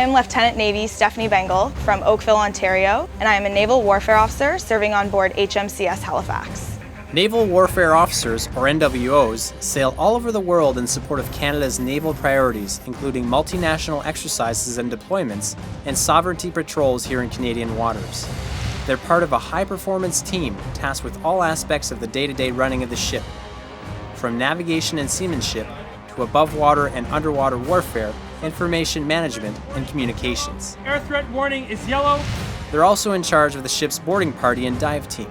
am Lieutenant Navy Stephanie Bengal from Oakville, Ontario, and I am a Naval Warfare Officer serving on board HMCS Halifax. Naval Warfare Officers, or NWOs, sail all over the world in support of Canada's naval priorities, including multinational exercises and deployments, and sovereignty patrols here in Canadian waters. They're part of a high-performance team tasked with all aspects of the day-to-day running of the ship, from navigation and seamanship to above-water and underwater warfare, information management, and communications. Air threat warning is yellow. They're also in charge of the ship's boarding party and dive team.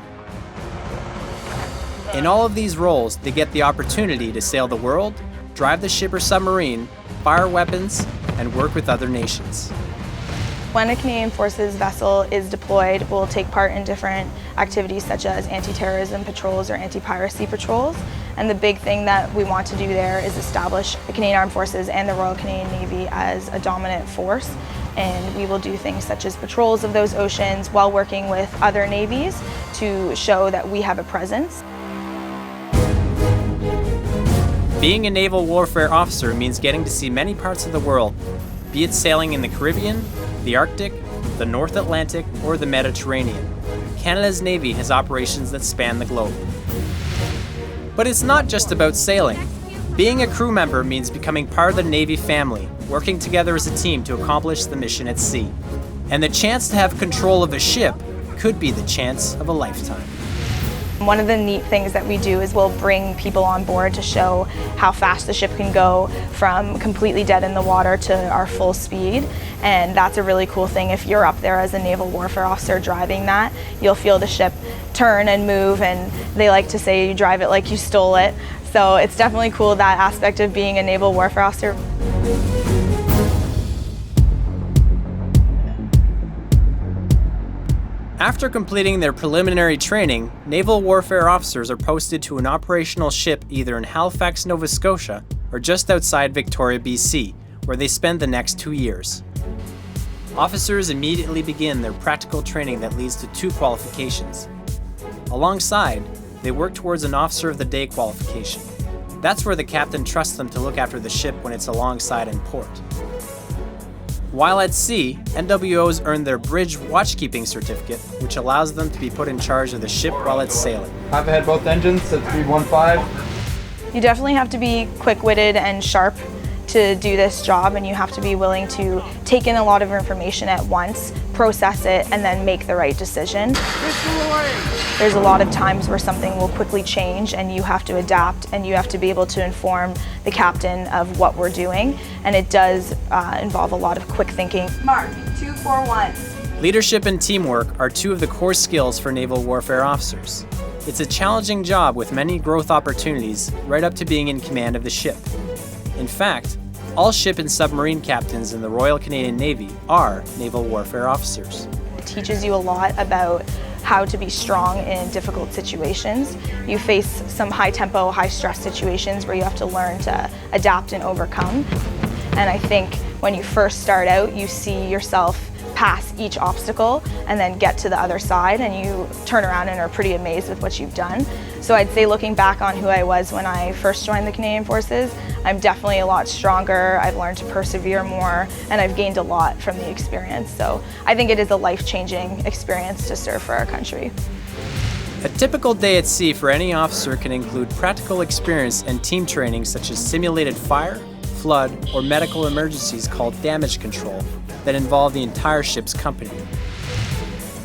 In all of these roles, they get the opportunity to sail the world, drive the ship or submarine, fire weapons, and work with other nations. When a Canadian Forces vessel is deployed, we'll take part in different activities such as anti-terrorism patrols or anti-piracy patrols. And the big thing that we want to do there is establish the Canadian Armed Forces and the Royal Canadian Navy as a dominant force. And we will do things such as patrols of those oceans while working with other navies to show that we have a presence. Being a naval warfare officer means getting to see many parts of the world, be it sailing in the Caribbean, the Arctic, the North Atlantic, or the Mediterranean. Canada's Navy has operations that span the globe. But it's not just about sailing. Being a crew member means becoming part of the Navy family, working together as a team to accomplish the mission at sea. And the chance to have control of a ship could be the chance of a lifetime. One of the neat things that we do is we'll bring people on board to show how fast the ship can go from completely dead in the water to our full speed. And that's a really cool thing. If you're up there as a naval warfare officer driving that, you'll feel the ship turn and move, and they like to say you drive it like you stole it. So it's definitely cool, that aspect of being a naval warfare officer. After completing their preliminary training, naval warfare officers are posted to an operational ship either in Halifax, Nova Scotia, or just outside Victoria, BC, where they spend the next 2 years. Officers immediately begin their practical training that leads to 2 qualifications. Alongside, they work towards an Officer of the Day qualification. That's where the captain trusts them to look after the ship when it's alongside in port. While at sea, NWOs earn their bridge watchkeeping certificate, which allows them to be put in charge of the ship while it's sailing. I've had both engines at 315. You definitely have to be quick-witted and sharp to do this job, and you have to be willing to take in a lot of information at once, process it, and then make the right decision. There's a lot of times where something will quickly change and you have to adapt, and you have to be able to inform the captain of what we're doing, and it does involve a lot of quick thinking. Mark, 241. Leadership and teamwork are 2 of the core skills for naval warfare officers. It's a challenging job with many growth opportunities right up to being in command of the ship. In fact, all ship and submarine captains in the Royal Canadian Navy are naval warfare officers. It teaches you a lot about how to be strong in difficult situations. You face some high-tempo, high-stress situations where you have to learn to adapt and overcome. And I think when you first start out, you see yourself pass each obstacle and then get to the other side, and you turn around and are pretty amazed with what you've done. So I'd say, looking back on who I was when I first joined the Canadian Forces, I'm definitely a lot stronger. I've learned to persevere more, and I've gained a lot from the experience. So I think it is a life-changing experience to serve for our country. A typical day at sea for any officer can include practical experience and team training such as simulated fire, flood, or medical emergencies called damage control that involve the entire ship's company.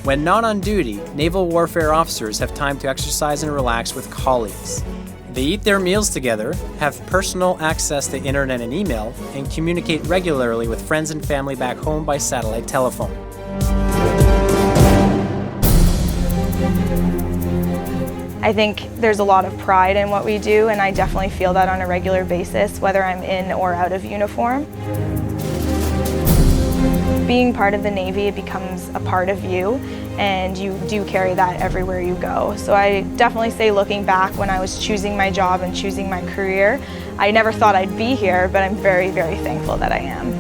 When not on duty, naval warfare officers have time to exercise and relax with colleagues. They eat their meals together, have personal access to internet and email, and communicate regularly with friends and family back home by satellite telephone. I think there's a lot of pride in what we do, and I definitely feel that on a regular basis, whether I'm in or out of uniform. Being part of the Navy, it becomes a part of you, and you do carry that everywhere you go. So I definitely say, looking back when I was choosing my job and choosing my career, I never thought I'd be here, but I'm very, very thankful that I am.